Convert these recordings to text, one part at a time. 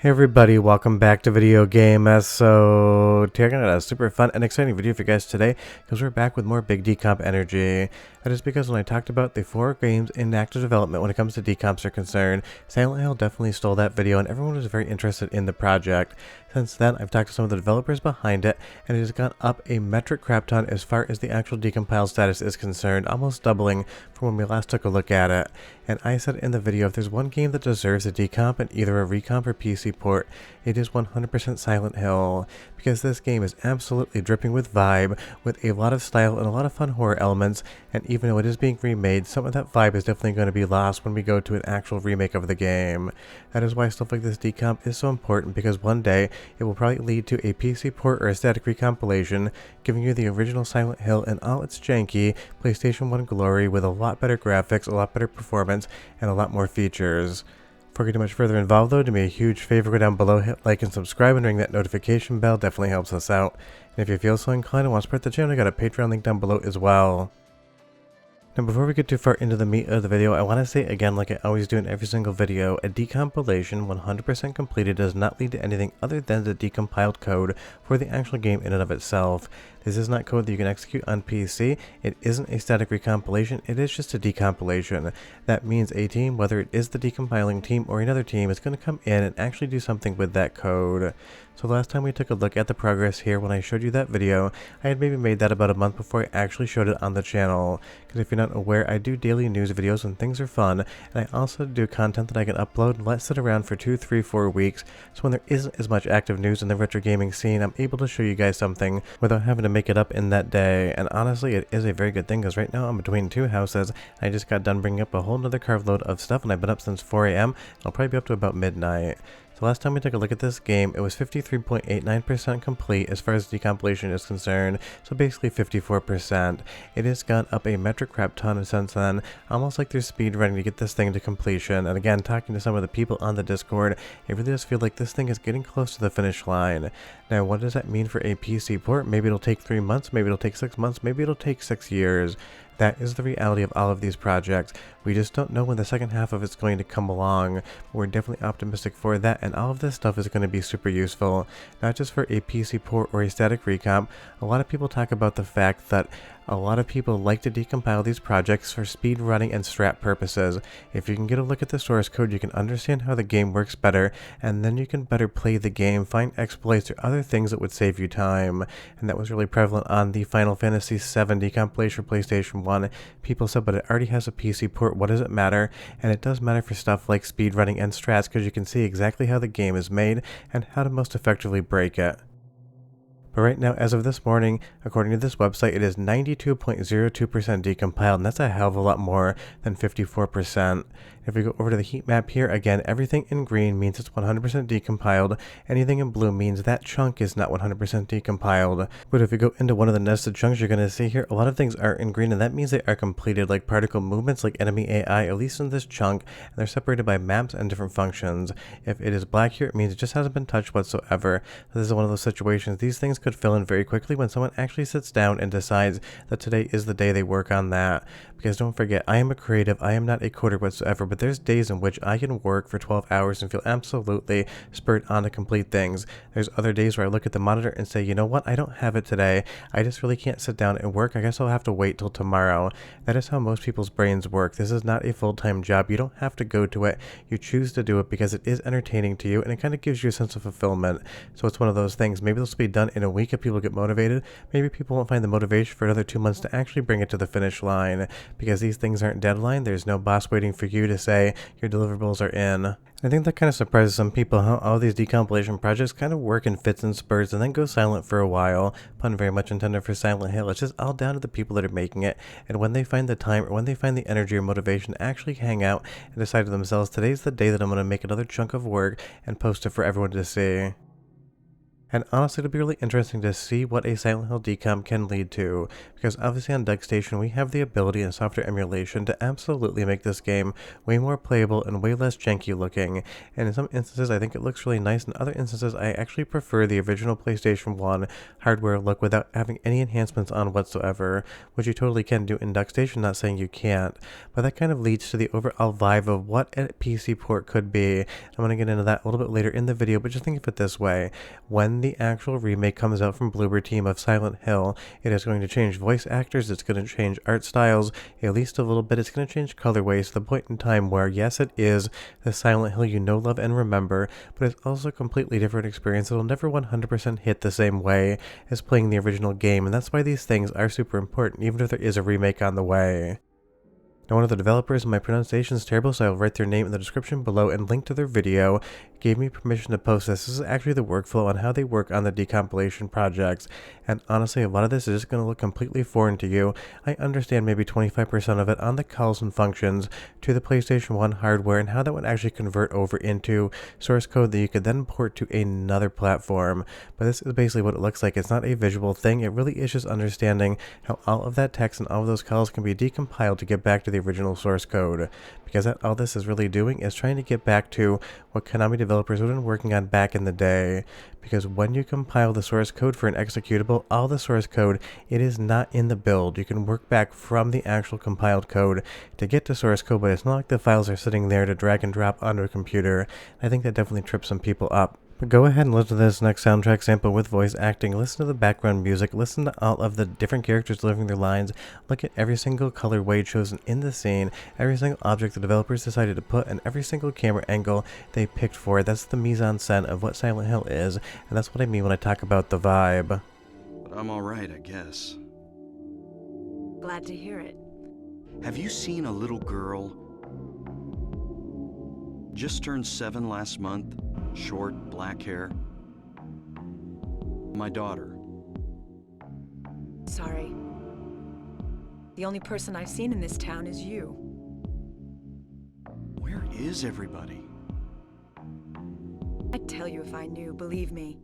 Hey everybody, welcome back to Video Game. So today I got a super fun and exciting video for you guys today because we're back with more big decomp energy. That is because when I talked about the 4 games in active development when it comes to decomps are concerned, Silent Hill definitely stole that video and everyone was very interested in the project. Since then, I've talked to some of the developers behind it, and it has gone up a metric crap ton as far as the actual decompile status is concerned, almost doubling from when we last took a look at it. And I said in the video, if there's one game that deserves a decomp in either a recomp or PC port, it is 100% Silent Hill, because this game is absolutely dripping with vibe, with a lot of style and a lot of fun horror elements, and even though it is being remade, some of that vibe is definitely going to be lost when we go to an actual remake of the game. That is why stuff like this decomp is so important, because one day it will probably lead to a PC port or a static recompilation, giving you the original Silent Hill in all its janky PlayStation 1 glory with a lot better graphics, a lot better performance, and a lot more features. Before getting much further involved though, do me a huge favor, go down below, hit like and subscribe, and ring that notification bell, definitely helps us out. And if you feel so inclined and want to support the channel, I got a Patreon link down below as well. Now before we get too far into the meat of the video, I want to say again, like I always do in every single video, a decompilation 100% completed does not lead to anything other than the decompiled code for the actual game in and of itself. This is not code that you can execute on PC, it isn't a static recompilation, it is just a decompilation. That means a team, whether it is the decompiling team or another team, is going to come in and actually do something with that code. So last time we took a look at the progress here when I showed you that video, I had maybe made that about a month before I actually showed it on the channel. Because if you're not aware, I do daily news videos when things are fun, and I also do content that I can upload and let sit around for 2, 3, 4 weeks, so when there isn't as much active news in the retro gaming scene, I'm able to show you guys something without having to make it up in that day. And honestly, it is a very good thing, because right now I'm between 2 houses, and I just got done bringing up a whole nother carload of stuff, and I've been up since 4 AM, and I'll probably be up to about midnight. So last time we took a look at this game, it was 53.89% complete as far as decompilation is concerned, so basically 54%. It has gone up a metric crap ton since then, almost like they're speed running to get this thing to completion. And again, talking to some of the people on the Discord, it really does feel like this thing is getting close to the finish line. Now what does that mean for a PC port? Maybe it'll take 3 months, maybe it'll take 6 months, maybe it'll take 6 years. That is the reality of all of these projects. We just don't know when the second half of it's going to come along, but we're definitely optimistic for that, and all of this stuff is going to be super useful, not just for a PC port or a static recomp. A lot of people talk about the fact that a lot of people like to decompile these projects for speed running and strat purposes. If you can get a look at the source code, you can understand how the game works better, and then you can better play the game, find exploits or other things that would save you time. And that was really prevalent on the Final Fantasy VII decompilation for PlayStation 1. People said, but it already has a PC port, what does it matter? And it does matter for stuff like speed running and strats, because you can see exactly how the game is made and how to most effectively break it. But right now, as of this morning, according to this website, it is 92.02% decompiled, and that's a hell of a lot more than 54%. If we go over to the heat map here, again, everything in green means it's 100% decompiled. Anything in blue means that chunk is not 100% decompiled. But if we go into one of the nested chunks, you're going to see here, a lot of things are in green, and that means they are completed, like particle movements, like enemy AI, at least in this chunk, and they're separated by maps and different functions. If it is black here, it means it just hasn't been touched whatsoever. So this is one of those situations, these things could fill in very quickly when someone actually sits down and decides that today is the day they work on that. Because don't forget, I am a creative, I am not a coder whatsoever, but there's days in which I can work for 12 hours and feel absolutely spurred on to complete things. There's other days where I look at the monitor and say, you know what, I don't have it today, I just really can't sit down and work, I guess I'll have to wait till tomorrow. That is how most people's brains work. This is not a full-time job, you don't have to go to it, you choose to do it because it is entertaining to you and it kind of gives you a sense of fulfillment. So it's one of those things, maybe this will be done in a week if people get motivated, maybe people won't find the motivation for another 2 months to actually bring it to the finish line. Because these things aren't deadline, there's no boss waiting for you to say your deliverables are in. I think that kind of surprises some people how all these decompilation projects kind of work in fits and spurts and then go silent for a while. Pun very much intended for Silent Hill. It's just all down to the people that are making it, and when they find the time or when they find the energy or motivation to actually hang out and decide to themselves, today's the day that I'm going to make another chunk of work and post it for everyone to see. And honestly, it'll be really interesting to see what a Silent Hill decomp can lead to, because obviously on DuckStation we have the ability in software emulation to absolutely make this game way more playable and way less janky looking, and in some instances I think it looks really nice, in other instances I actually prefer the original PlayStation 1 hardware look without having any enhancements on whatsoever, which you totally can do in DuckStation, not saying you can't, but that kind of leads to the overall vibe of what a PC port could be. I'm going to get into that a little bit later in the video, but just think of it this way. When the actual remake comes out from Bloober Team of Silent Hill, it is going to change voice actors, it's going to change art styles, at least a little bit, it's going to change colorways to the point in time where, yes, it is the Silent Hill you know, love, and remember, but it's also a completely different experience. It'll never 100% hit the same way as playing the original game, and that's why these things are super important, even if there is a remake on the way. Now, one of the developers, and my pronunciation is terrible, so I'll write their name in the description below and link to their video, gave me permission to post this. This is actually the workflow on how they work on the decompilation projects, and honestly, a lot of this is just going to look completely foreign to you. I understand maybe 25% of it on the calls and functions to the PlayStation 1 hardware and how that would actually convert over into source code that you could then port to another platform, but this is basically what it looks like. It's not a visual thing, it really is just understanding how all of that text and all of those calls can be decompiled to get back to the original source code, because all this is really doing is trying to get back to what Konami developers would have been working on back in the day, because when you compile the source code for an executable, all the source code, it is not in the build. You can work back from the actual compiled code to get to source code, but it's not like the files are sitting there to drag and drop onto a computer. I think that definitely trips some people up. But go ahead and listen to this next soundtrack sample with voice acting, listen to the background music, listen to all of the different characters delivering their lines, look at every single colorway chosen in the scene, every single object the developers decided to put, and every single camera angle they picked for it. That's the mise-en-scène of what Silent Hill is, and that's what I mean when I talk about the vibe. But I'm alright, I guess. Glad to hear it. Have you seen a little girl? Just turned 7 last month. Short, black hair. My daughter. Sorry. The only person I've seen in this town is you. Where is everybody? I'd tell you if I knew, believe me.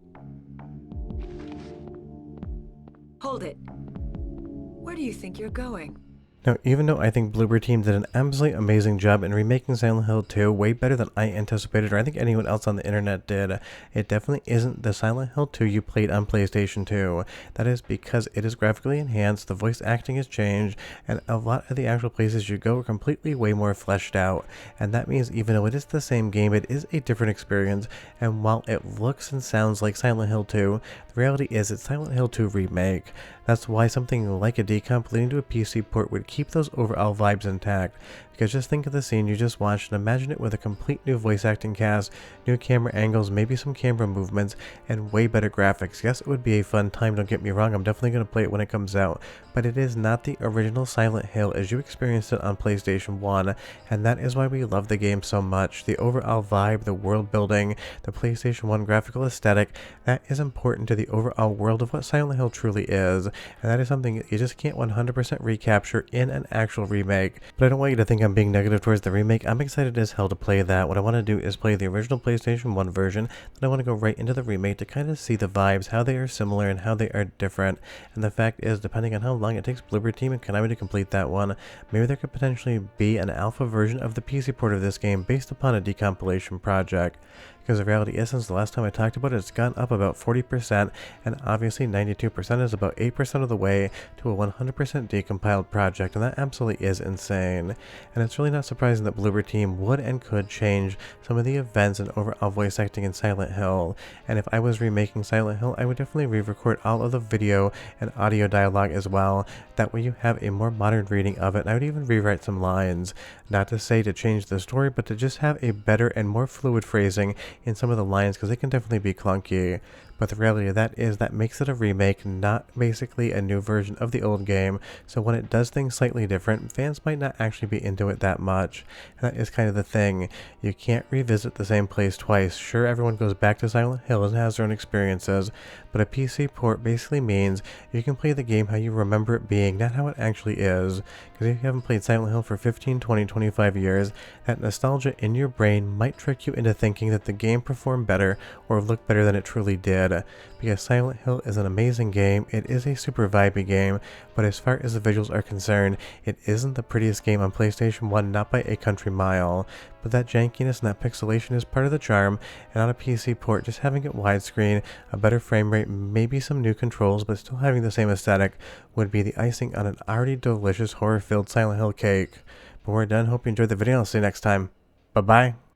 Hold it. Where do you think you're going? Now, even though I think Bloober Team did an absolutely amazing job in remaking Silent Hill 2 way better than I anticipated, or I think anyone else on the internet did, it definitely isn't the Silent Hill 2 you played on PlayStation 2. That is because it is graphically enhanced, the voice acting has changed, and a lot of the actual places you go are completely way more fleshed out. And that means even though it is the same game, it is a different experience, and while it looks and sounds like Silent Hill 2, the reality is it's Silent Hill 2 Remake. That's why something like a decomp leading to a PC port would keep those overall vibes intact, because just think of the scene you just watched and imagine it with a complete new voice acting cast, new camera angles, maybe some camera movements, and way better graphics. Yes, it would be a fun time, don't get me wrong, I'm definitely going to play it when it comes out, but it is not the original Silent Hill as you experienced it on PlayStation 1, and that is why we love the game so much. The overall vibe, the world building, the PlayStation 1 graphical aesthetic, that is important to the overall world of what Silent Hill truly is, and that is something you just can't 100% recapture in an actual remake. But I don't want you to think I'm being negative towards the remake. I'm excited as hell to play that. What I want to do is play the original PlayStation 1 version, then I want to go right into the remake to kind of see the vibes, how they are similar and how they are different. And the fact is, depending on how long it takes Bloober Team and Konami to complete that one, maybe there could potentially be an alpha version of the PC port of this game based upon a decompilation project. Because the reality is, since the last time I talked about it, it's gone up about 40%, and obviously 92% is about 8% of the way to a 100% decompiled project, and that absolutely is insane. And it's really not surprising that Bloober Team would and could change some of the events and overall voice acting in Silent Hill, and if I was remaking Silent Hill, I would definitely re-record all of the video and audio dialogue as well. That way you have a more modern reading of it, and I would even rewrite some lines. Not to say to change the story, but to just have a better and more fluid phrasing in some of the lines, because they can definitely be clunky. But the reality of that is that makes it a remake, not basically a new version of the old game, so when it does things slightly different, fans might not actually be into enjoy it that much. And that is kind of the thing. You can't revisit the same place twice. Sure, everyone goes back to Silent Hill and has their own experiences, but a PC port basically means you can play the game how you remember it being, not how it actually is. Because if you haven't played Silent Hill for 15, 20, 25 years, that nostalgia in your brain might trick you into thinking that the game performed better or looked better than it truly did. Because Silent Hill is an amazing game, it is a super vibey game, but as far as the visuals are concerned, it isn't the prettiest game on PlayStation 1, not by a country mile. But that jankiness and that pixelation is part of the charm, and on a PC port, just having it widescreen, a better frame rate, maybe some new controls, but still having the same aesthetic would be the icing on an already delicious horror-filled Silent Hill cake. But we're done. Hope you enjoyed the video. I'll see you next time. Bye-bye.